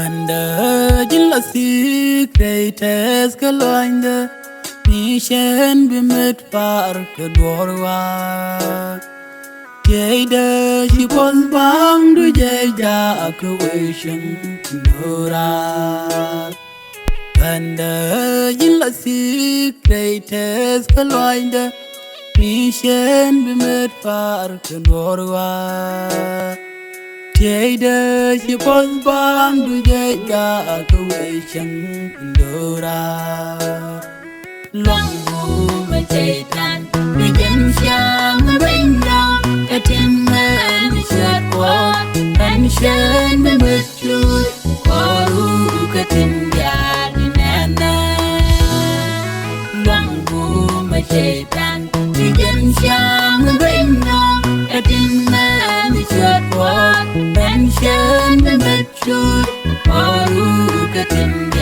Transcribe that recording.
Under the secret as Kalanda, Mission be met for the Dwarwa. Jada, she was bound to Jada, accusation, Dora. Under the secret as Kalanda, Mission be met for the Dwarwa. Jada, she was born to Jada, accusation, Dora. Long boom, a Jatan, we can sham, bring down a tin man, shirt walk, and shame the truth, or who cut in Yadinana. Long boom, a Jatan, we can sham, bring down a tin man, shirt walk. Mention the truth, or who got in the